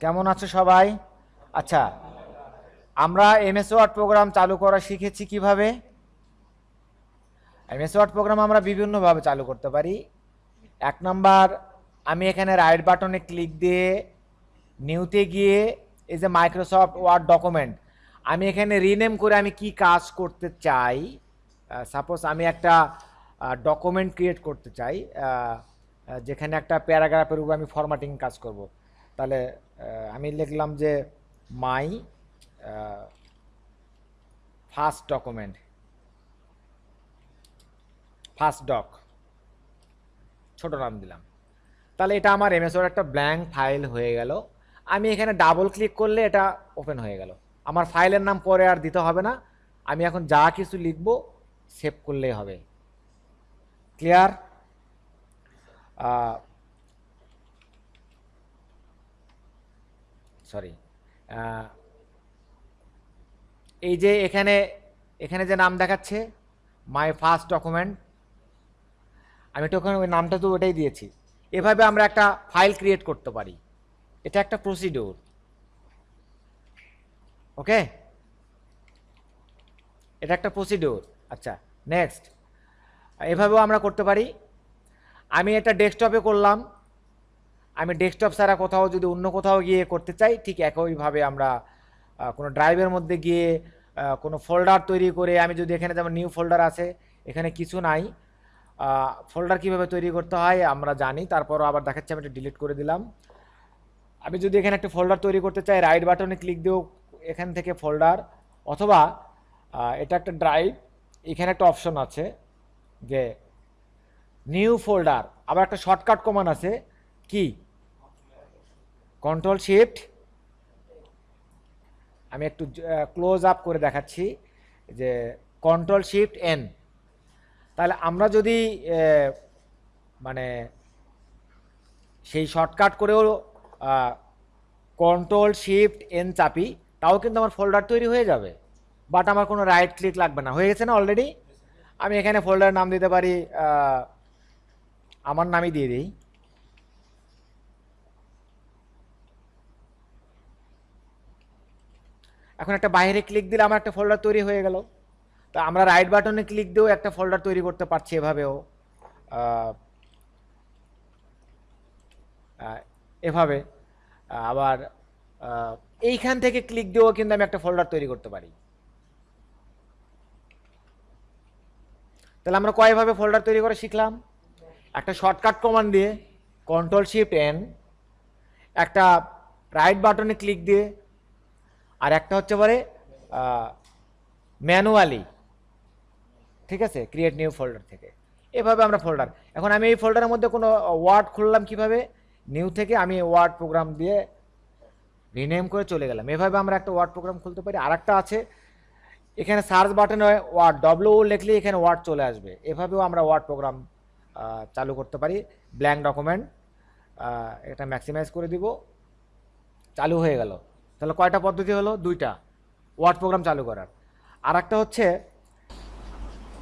কেমন আছো সবাই? আচ্ছা, আমরা এমএস ওয়ার্ড প্রোগ্রাম চালু করা শিখেছি কিভাবে। এমএস ওয়ার্ড প্রোগ্রাম আমরা বিভিন্নভাবে চালু করতে পারি। এক নাম্বার, আমি এখানে রাইট বাটনে ক্লিক দিয়ে নিউতে গিয়ে এই যে মাইক্রোসফট ওয়ার্ড ডকুমেন্ট, আমি এখানে রিনেম করে আমি কি কাজ করতে চাই। সাপোজ আমি একটা ডকুমেন্ট ক্রিয়েট করতে চাই, যেখানে একটা প্যারাগ্রাফের উপর আমি ফরম্যাটিং কাজ করব। তাহলে আমি লিখলাম যে my first document, first doc, ছোট নাম দিলাম। তাহলে এটা আমার এমএস ওয়ার্ড একটা ব্ল্যাঙ্ক ফাইল হয়ে গেল। আমি এখানে ডাবল ক্লিক করলে এটা ওপেন হয়ে গেল। আমার ফাইলের নাম পরে আর দিতে হবে না, আমি এখন যা কিছু লিখব সেভ করলেই হবে। ক্লিয়ার? সরি, এই যে এখানে এখানে যে নাম দেখাচ্ছে মাই ফার্স্ট ডকুমেন্ট, আমি তো ওখানে ওই নামটা তো ওটাই দিয়েছি। এভাবে আমরা একটা ফাইল ক্রিয়েট করতে পারি। এটা একটা প্রসিডিউর। ওকে, এটা একটা প্রসিডিউর। আচ্ছা, নেক্সট, এভাবেও আমরা করতে পারি। আমি এটা ডেস্কটপে করলাম, আমি ডেস্কটপ ছাড়া কোথাও যদি অন্য কোথাও গিয়ে করতে চাই, ঠিক একইভাবে আমরা কোনো ড্রাইভের মধ্যে গিয়ে কোনো ফোল্ডার তৈরি করে, আমি যদি এখানে যেমন নিউ ফোল্ডার আছে, এখানে কিছু নাই, ফোল্ডার কিভাবে তৈরি করতে হয় আমরা জানি, তারপরও আবার দেখাচ্ছি, আমি এটা ডিলিট করে দিলাম। আমি যদি এখানে একটা ফোল্ডার তৈরি করতে চাই, রাইট বাটনে ক্লিক দিয়েও এখান থেকে ফোল্ডার, অথবা এটা একটা ড্রাইভ, এখানে একটা অপশন আছে যে নিউ ফোল্ডার, আবার একটা শর্টকাট কমান্ড আছে কি কন্ট্রোল শিফট, আমি একটু ক্লোজ আপ করে দেখাচ্ছি যে কন্ট্রোল শিফট এন। তাহলে আমরা যদি মানে সেই শর্টকাট করেও কন্ট্রোল শিফট এন চাপি, তাও কিন্তু আমার ফোল্ডার তৈরি হয়ে যাবে, বাট আমার কোনো রাইট ক্লিক লাগবে না। হয়ে গেছে না অলরেডি? আমি এখানে ফোল্ডারের নাম দিতে পারি, আমার নামই দিয়ে দিই। এখন একটা বাইরে ক্লিক দিলে আমার একটা ফোল্ডার তৈরি হয়ে গেল। তা আমরা রাইট বাটনে ক্লিক দিয়েও একটা ফোল্ডার তৈরি করতে পারছি এভাবেও, এভাবে। আবার এইখান থেকে ক্লিক দিয়েও কিন্তু আমি একটা ফোল্ডার তৈরি করতে পারি। তাহলে আমরা কয়ভাবে ফোল্ডার তৈরি করে শিখলাম? একটা শর্টকাট কমান্ড দিয়ে কন্ট্রোল শিফট এন, একটা রাইট বাটনে ক্লিক দিয়ে, আর একটা হচ্ছে পরে ম্যানুয়ালি, ঠিক আছে, ক্রিয়েট নিউ ফোল্ডার থেকে। এভাবে আমরা ফোল্ডার, এখন আমি এই ফোল্ডারের মধ্যে কোনো ওয়ার্ড খুললাম কিভাবে, নিউ থেকে আমি ওয়ার্ড প্রোগ্রাম দিয়ে রিনেম করে চলে গেলাম। এভাবে আমরা একটা ওয়ার্ড প্রোগ্রাম খুলতে পারি। আর একটা আছে, এখানে সার্চ বাটনে ওয়ার্ড ডব্লিউ লিখলে এখানে ওয়ার্ড চলে আসবে। এভাবেও আমরা ওয়ার্ড প্রোগ্রাম চালু করতে পারি। ব্ল্যাঙ্ক ডকুমেন্ট, এটা ম্যাক্সিমাইজ করে দিব, চালু হয়ে গেল। তাহলে কয়টা পদ্ধতি হলো? দুইটা ওয়ার্ড প্রোগ্রাম চালু করার। আর একটা হচ্ছে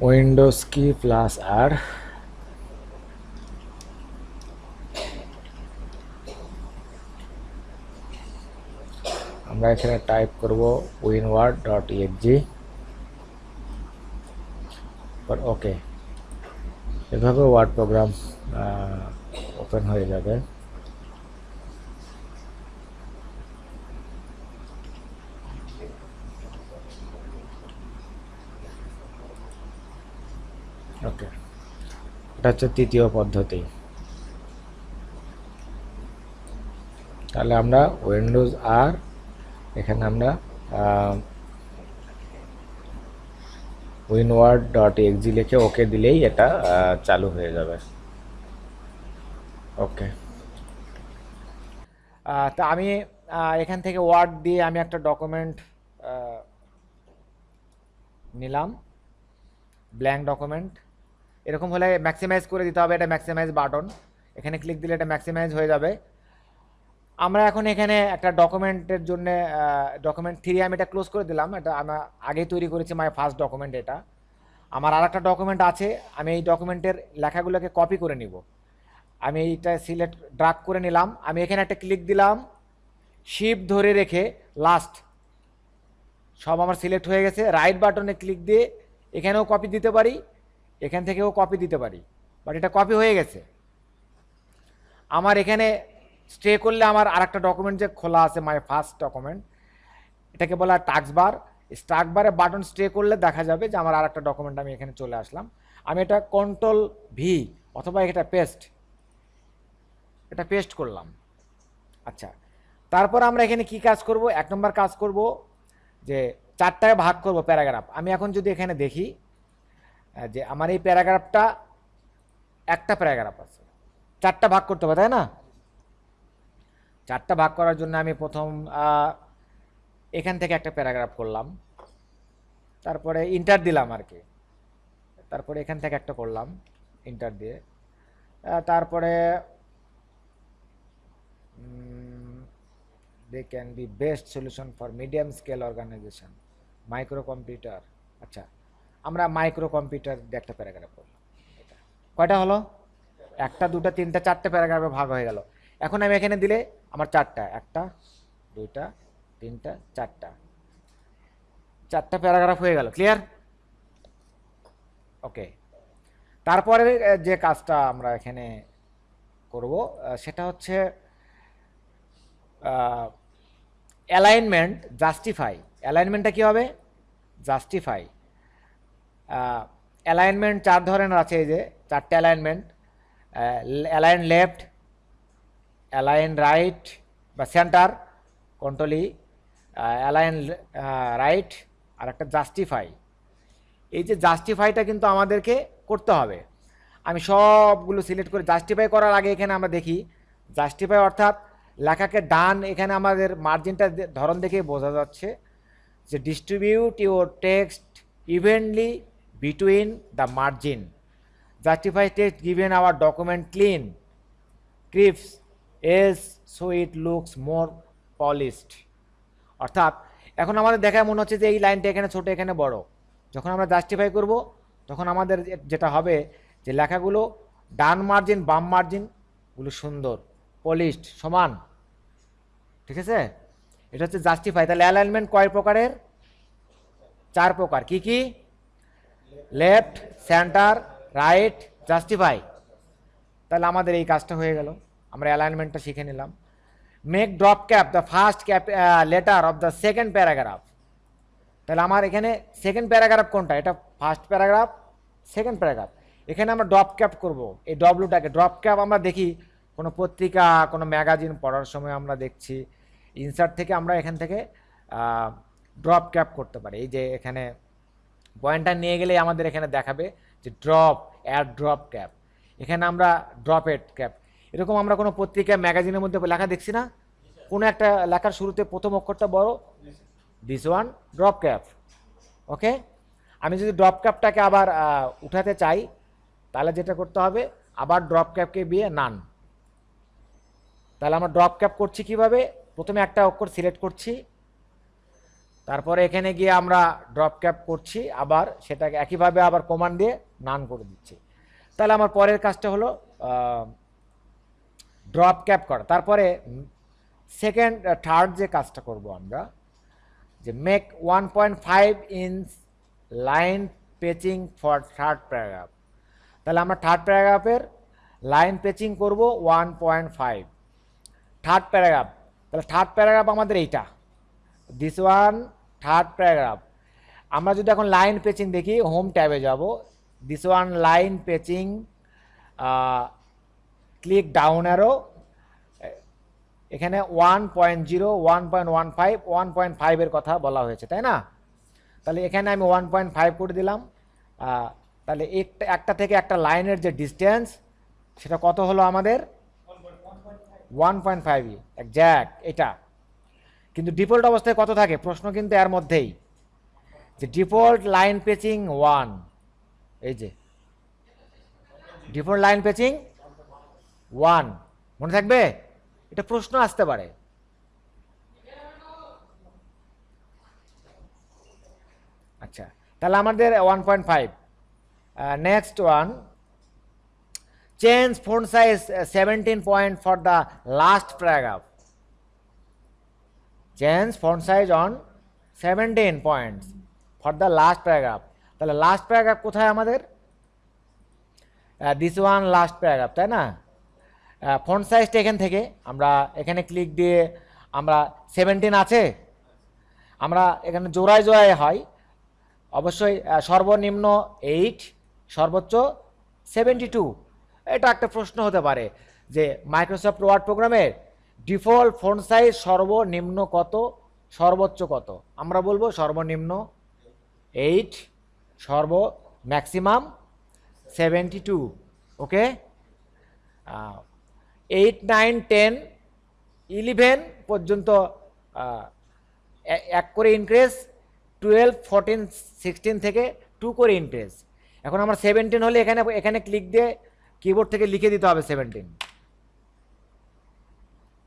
উইন্ডোজ কি প্লাস আর, আমরা এখানে টাইপ করব winword.exe, ওকে। এভাবে ওয়ার্ড প্রোগ্রাম ওপেন হয়ে যাবে। ওকে, এটা হচ্ছে তৃতীয় পদ্ধতি। তাহলে আমরা উইন্ডোজ আর, এখানে আমরা winword.exe লিখে ওকে দিলেই এটা চালু হয়ে যাবে। ওকে, তা আমি এখান থেকে ওয়ার্ড দিয়ে আমি একটা ডকুমেন্ট নিলাম, ব্ল্যাঙ্ক ডকুমেন্ট। এরকম হলে ম্যাক্সিমাইজ করে দিতে হবে, এটা ম্যাক্সিমাইজ বাটন, এখানে ক্লিক দিলে এটা ম্যাক্সিমাইজ হয়ে যাবে। আমরা এখন এখানে একটা ডকুমেন্টের জন্য ডকুমেন্ট 3 আমি এটা ক্লোজ করে দিলাম, এটা আমরা আগেই তৈরি করেছি মাই ফার্স্ট ডকুমেন্ট। এটা আমার আর একটা ডকুমেন্ট আছে, আমি এই ডকুমেন্টের লেখাগুলোকে কপি করে নিব। আমি এইটা সিলেক্ট ড্রাগ করে নিলাম, আমি এখানে একটা ক্লিক দিলাম, শিফট ধরে রেখে লাস্ট সব আমার সিলেক্ট হয়ে গেছে, রাইট বাটনে ক্লিক দিয়ে এখানেও কপি দিতে পারি, এখান থেকেও কপি দিতে পারি, বাট এটা কপি হয়ে গেছে। আমার এখানে স্টে করলে আমার আর একটা ডকুমেন্ট যে খোলা আছে, মাই ফার্স্ট ডকুমেন্ট, এটাকে বলা টাস্ক বার। স্টার্ট বারে বাটন স্টে করলে দেখা যাবে যে আমার আর একটা ডকুমেন্ট আমি এখানে চলে আসলাম। আমি এটা কন্ট্রোল ভি অথবা এটা পেস্ট করলাম। আচ্ছা, তারপর আমরা এখানে কি কাজ করব? 1 নম্বর কাজ করব যে 4টায় ভাগ করব প্যারাগ্রাফ। আমি এখন যদি এখানে দেখি যে আমার এই প্যারাগ্রাফটা একটা প্যারাগ্রাফ আছে, 4টা ভাগ করতে হবে, তাই না? 4টা ভাগ করার জন্য আমি প্রথম এখান থেকে একটা প্যারাগ্রাফ করলাম, তারপরে ইন্টার দিলাম আর কি, তারপরে এখান থেকে একটা করলাম ইন্টার দিয়ে, তারপরে they can be best solution for medium scale organization, micro computer. আচ্ছা, আমরা মাইক্রো কম্পিউটার দিয়ে একটা প্যারাগ্রাফ করলাম। কয়টা হলো? 1টা 2টা 3টা 4টে প্যারাগ্রাফে ভাগ হয়ে গেল। এখন আমি এখানে দিলে আমার 4টা, 1টা 2টা 3টা 4টা প্যারাগ্রাফ হয়ে গেল। ক্লিয়ার? ওকে, তারপরে যে কাজটা আমরা এখানে করব সেটা হচ্ছে অ্যালাইনমেন্ট জাস্টিফাই। অ্যালাইনমেন্টটা কী হবে? জাস্টিফাই। অ্যালাইনমেন্ট 4 ধরনের আছে, এই যে 4টে alignment: align left, align right বা centre, control E, align right, আর একটা জাস্টিফাই। এই যে জাস্টিফাইটা কিন্তু আমাদেরকে করতে হবে। আমি সবগুলো সিলেক্ট করে জাস্টিফাই করার আগে এখানে আমরা দেখি জাস্টিফাই অর্থাৎ লেখাকে ডান, এখানে আমাদের মার্জিনটা ধরন দেখে বোঝা যাচ্ছে যে distribute your text evenly between the margin, justify text given our document clean crisp edges so it looks more polished. অর্থাৎ এখন আমাদের দেখায় মনে হচ্ছে যে এই লাইনটা এখানে ছোট, এখানে বড়। যখন আমরা জাস্টিফাই করব তখন আমাদের যেটা হবে যে লেখাগুলো ডান মার্জিন বাম মার্জিনগুলো সুন্দর পলিশড সমান। ঠিক আছে, এটা হচ্ছে জাস্টিফাই। তাহলে অ্যালাইনমেন্ট কয় প্রকারের? 4 প্রকার। কি কি? Left, centre, right, justify. তাহলে আমাদের এই কাজটা হয়ে গেল, আমরা অ্যালাইনমেন্টটা শিখে নিলাম। Make drop cap the first cap letter of the second paragraph. তাহলে আমার এখানে সেকেন্ড প্যারাগ্রাফ কোনটা? এটা ফার্স্ট প্যারাগ্রাফ, সেকেন্ড প্যারাগ্রাফ। এখানে আমরা ড্রপ ক্যাপ করব। এই ডব্লুটাকে ড্রপ ক্যাপ আমরা দেখি কোনো পত্রিকা, কোনো ম্যাগাজিন পড়ার সময় আমরা দেখছি, ইনসার্ট থেকে আমরা এখান থেকে ড্রপ ক্যাপ করতে পারি। এই যে এখানে পয়েন্টার নিয়ে গেলে আমাদের এখানে দেখাবে যে ড্রপ, অ্যাড ড্রপ ক্যাপ। এখানে আমরা ড্রপ এড ক্যাপ, এরকম আমরা কোনো পত্রিকা ম্যাগাজিনের মধ্যে লেখা দেখছি না? কোনো একটা লেখার শুরুতে প্রথম অক্ষরটা বড়, দিস ওয়ান ড্রপ ক্যাপ। ওকে, আমি যদি ড্রপ ক্যাপটাকে আবার উঠাতে চাই তাহলে যেটা করতে হবে, আবার ড্রপ ক্যাপকে দিয়ে নান। তাহলে আমরা ড্রপ ক্যাপ করছি কিভাবে? প্রথমে একটা অক্ষর সিলেক্ট করছি, তারপরে এখানে গিয়ে আমরা ড্রপ ক্যাপ করছি, আবার সেটাকে একইভাবে আবার কমান্ড দিয়ে নান করে দিচ্ছি। তাহলে আমার পরের কাজটা হলো ড্রপ ক্যাপ করা। তারপরে সেকেন্ড থার্ড যে কাজটা করব আমরা, যে make 1.5 inch line spacing for third paragraph. তাহলে আমরা থার্ড প্যারাগ্রাফের লাইন পেচিং করব 1.5 থার্ড প্যারাগ্রাফ। তাহলে থার্ড প্যারাগ্রাফ আমাদের এইটা, দিস ওয়ান থার্ড প্যারাগ্রাফ। আমরা যদি এখন লাইন পেচিং দেখি, হোম ট্যাবে যাব, this one line spacing, click down arrow, এখানে 1.0, 1.15, 1.5 এর কথা বলা হয়েছে, তাই না? তাহলে এখানে আমি 1.5 করে দিলাম। তাহলে একটা থেকে একটা লাইনের যে ডিস্টেন্স সেটা কত হলো আমাদের? 1.5 এক্স্যাক্ট এটা। কিন্তু ডিফল্ট অবস্থায় কত থাকে? প্রশ্ন কিন্তু এর মধ্যেই, যে ডিফল্ট লাইন পেচিং 1, এই যে ডিফল্ট লাইন পেচিং 1, মনে থাকবে? এটা প্রশ্ন আসতে পারে। আচ্ছা, তাহলে আমাদের 1.5। Next one, change font size 17 point for the last paragraph. Change font size on 17 points for the last paragraph. তাহলে লাস্ট প্যারাগ্রাফ কোথায় আমাদের? দিস ওয়ান লাস্ট প্যারাগ্রাফ, তাই না? ফন্ট সাইজটা এখান থেকে আমরা এখানে ক্লিক দিয়ে আমরা 17 আছে, আমরা এখানে জোড়ায় জোড়ায় হয় অবশ্যই সর্বনিম্ন 8, সর্বোচ্চ 72। এটা একটা প্রশ্ন হতে পারে যে মাইক্রোসফট ওয়ার্ড প্রোগ্রামের ডিফল্ট ফন্ট সাইজ সর্বনিম্ন কত, সর্বোচ্চ কত? আমরা বলবো সর্বনিম্ন 8, সর্ব ম্যাক্সিমাম 72। ওকে, 8, 9, 10, 11 পর্যন্ত এক করে ইনক্রিজ, 12, 14, 16 থেকে 2 করে ইনক্রিজ। এখন আমরা 17 হলে এখানে ক্লিক দিয়ে কিবোর্ড থেকে লিখে দিতে হবে 17,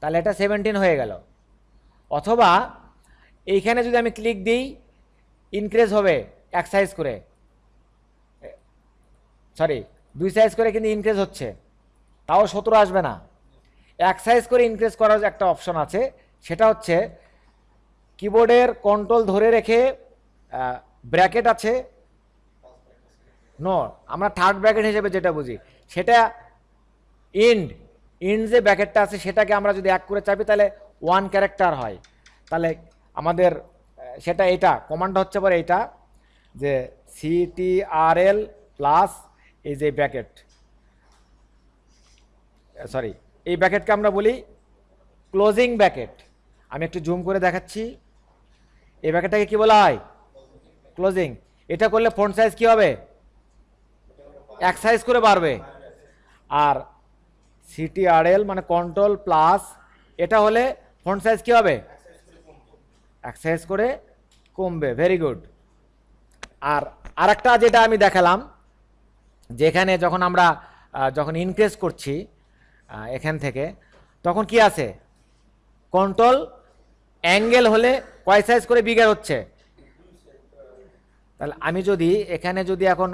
তাহলে এটা 17 হয়ে গেল। অথবা এইখানে যদি আমি ক্লিক দিই ইনক্রিজ হবে এক সাইজ করে, সরি 2 সাইজ করে কিন্তু ইনক্রিজ হচ্ছে, তাও 17 আসবে না। এক সাইজ করে ইনক্রিজ করার একটা অপশন আছে, সেটা হচ্ছে কিবোর্ডের কন্ট্রোল ধরে রেখে ব্র্যাকেট আছে, নো আমরা থার্ড ব্র্যাকেট হিসেবে যেটা বুঝি সেটা ইন্ড যে ব্র্যাকেটটা আছে সেটাকে আমরা যদি এক করে চাপি তাহলে 1 ক্যারেক্টার হয়। তাহলে আমাদের সেটা এটা কমান্ডটা হচ্ছে পরে এইটা যে CTRL প্লাস এই যে ব্র্যাকেট, সরি এই ব্র্যাকেটকে আমরা বলি ক্লোজিং ব্র্যাকেট। আমি একটু জুম করে দেখাচ্ছি, এই ব্র্যাকেটটাকে কি বলা হয়? ক্লোজিং। এটা করলে ফন্ট সাইজ কি হবে? এক সাইজ করে বাড়বে। আর CTRL মানে কন্ট্রোল প্লাস এটা হলে ফন্ট সাইজ কি হবে? এক সাইজ করে কমবে। Very good. আর আরেকটা যেটা আমি দেখালাম, যেখানে যখন আমরা যখন ইনক্রিজ করছি এখান থেকে, তখন কি আছে? কন্ট্রোল অ্যাঙ্গেল হলে কয় সাইজ করে বিগার হচ্ছে? তাহলে আমি যদি এখানে যদি এখন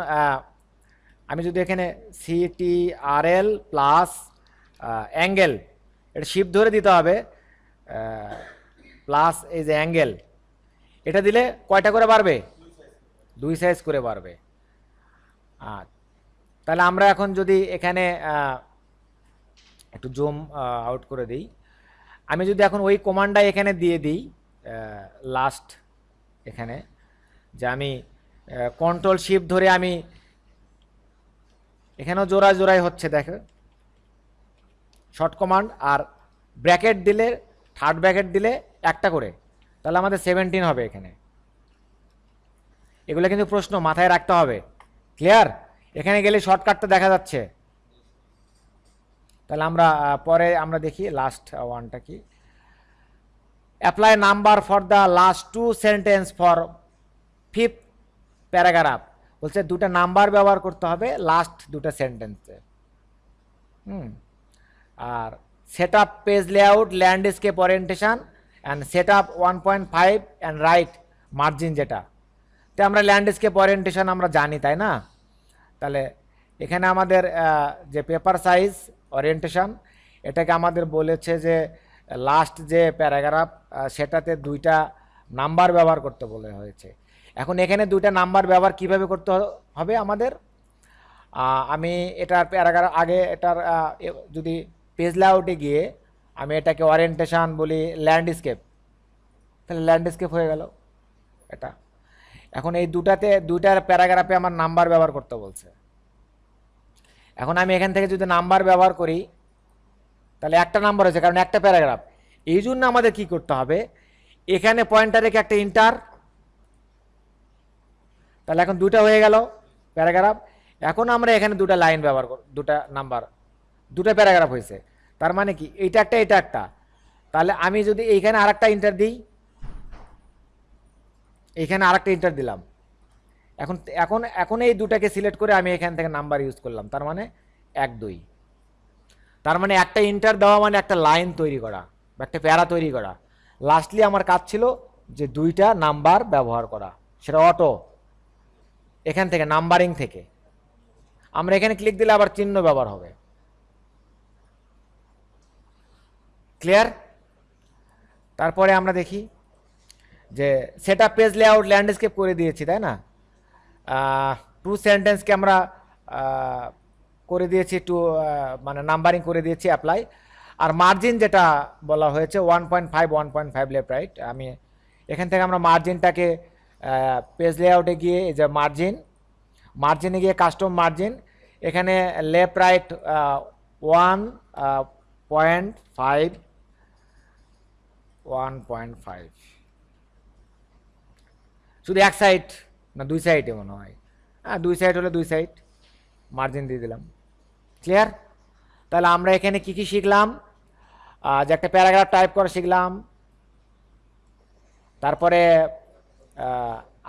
আমি যদি এখানে CTRL প্লাস অ্যাঙ্গেল, এটা শিফট ধরে দিতে হবে, প্লাস এই যে অ্যাঙ্গেল, এটা দিলে কয়টা করে বাড়বে? 2 সাইজ করে বাড়বে। তাহলে আমরা এখন যদি এখানে একটু জুম আউট করে দিই, আমি যদি এখন ওই কমান্ডটা এখানে দিয়ে দিই লাস্ট, এখানে যে আমি কন্ট্রোল শিফট ধরে আমি এখানেও জোড়ায় জোড়ায় হচ্ছে, দেখো শর্ট কমান্ড, আর ব্র্যাকেট দিলে থার্ড ব্র্যাকেট দিলে একটা করে, তাহলে আমাদের 17 হবে এখানে। এগুলো কিন্তু প্রশ্ন মাথায় রাখতে হবে। ক্লিয়ার? এখানে গেলে শর্টকাটটা দেখা যাচ্ছে। তাহলে আমরা পরে আমরা দেখি লাস্ট ওয়ানটা কি। Apply number for the last 2 sentence for 5th paragraph. বলছে দুটা নাম্বার ব্যবহার করতে হবে লাস্ট দুটো সেন্টেন্সে। আর set up page layout, landscape orientation and set up 1.5 and right margin, যেটা তো আমরা ল্যান্ডস্কেপ ওরিয়েন্টেশন আমরা জানি, তাই না? তাহলে এখানে আমাদের যে পেপার সাইজ ওরিয়েন্টেশন, এটাকে আমাদের বলেছে যে লাস্ট যে প্যারাগ্রাফ সেটাতে 2টা নাম্বার ব্যবহার করতে বলে হয়েছে। এখন এখানে 2টা নাম্বার ব্যবহার কিভাবে করতে হবে আমাদের? আমি এটার প্যারাগ্রাফ আগে এটার যদি পেজ লেআউটে গিয়ে আমি এটাকে ওরিয়েন্টেশন বলি ল্যান্ডস্কেপ, তাহলে ল্যান্ডস্কেপ হয়ে গেল এটা। এখন এই দুটার প্যারাগ্রাফে আমার নাম্বার ব্যবহার করতে বলছে। এখন আমি এখান থেকে যদি নাম্বার ব্যবহার করি তাহলে একটা নাম্বার হয়েছে, কারণ একটা প্যারাগ্রাফ। এই জন্য আমাদের কি করতে হবে? এখানে পয়েন্টার রেখে একটা ইন্টার, তাহলে এখন 2টা হয়ে গেল প্যারাগ্রাফ। এখন আমরা এখানে 2টা লাইন ব্যবহার করব, 2টা নাম্বার, 2টা প্যারাগ্রাফ হয়েছে। তার মানে কি এইটা একটা এটা একটা, তাহলে আমি যদি এইখানে আরেকটা ইন্টার দিই, এইখানে আরেকটা ইন্টার দিলাম, এখন এখন এখন এই 2টাকে সিলেক্ট করে আমি এখান থেকে নাম্বার ইউজ করলাম, তার মানে 1, 2। তার মানে একটা ইন্টার দেওয়া মানে একটা লাইন তৈরি করা বা একটা প্যারা তৈরি করা। লাস্টলি আমার কাজ ছিল যে 2টা নাম্বার ব্যবহার করা, সেটা অটো এখান থেকে নাম্বারিং থেকে। আমরা এখানে ক্লিক দিলে আবার চিহ্ন ব্যবহার হবে। ক্লিয়ার? তারপরে আমরা দেখি যে সেটআপ পেজ লেআউট ল্যান্ডস্কেপ করে দিয়েছি, তাই না? টু সেন্টেন্সকে আমরা করে দিয়েছি, মানে নাম্বারিং করে দিয়েছি অ্যাপ্লাই। আর মার্জিন যেটা বলা হয়েছে 1.5 1.5 লেফট রাইট, আমি এখান থেকে আমরা মার্জিনটাকে পেজ লেআউটে গিয়ে এই যে মার্জিনে গিয়ে কাস্টম মার্জিন, এখানে লেফট রাইট 1.5 শুধু এক সাইড না দুই সাইডে মনে হয়, হ্যাঁ দুই সাইড হলে দুই সাইড মার্জিন দিয়ে দিলাম। ক্লিয়ার? তাহলে আমরা এখানে কি কি শিখলাম, যে একটা প্যারাগ্রাফ টাইপ করা শিখলাম। তারপরে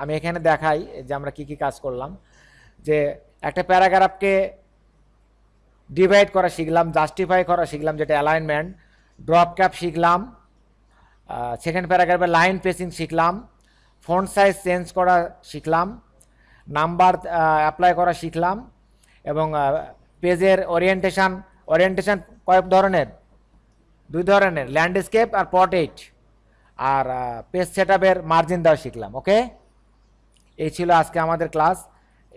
আমি এখানে দেখাই যে আমরা কি কি কাজ করলাম, যে একটা প্যারাগ্রাফকে ডিভাইড করা শিখলাম, জাস্টিফাই করা শিখলাম যেটা অ্যালাইনমেন্ট, ড্রপ ক্যাপ শিখলাম, সেকেন্ড প্যারাগ্রাফে লাইন প্রেসিং শিখলাম, ফন্ট সাইজ চেঞ্জ করা শিখলাম, নাম্বার অ্যাপ্লাই করা শিখলাম, এবং পেজের ওরিয়েন্টেশন কয়েক ধরনের, দুই ধরনের, ল্যান্ডস্কেপ আর পোর্ট্রেট, আর পেজ সেটআপের মার্জিন দেওয়া শিখলাম। ওকে, এই ছিল আজকে আমাদের ক্লাস।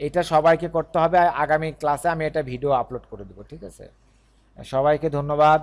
এটা সবাইকে করতে হবে, আগামী ক্লাসে আমি এটা ভিডিও আপলোড করে দেবো, ঠিক আছে? সবাইকে ধন্যবাদ।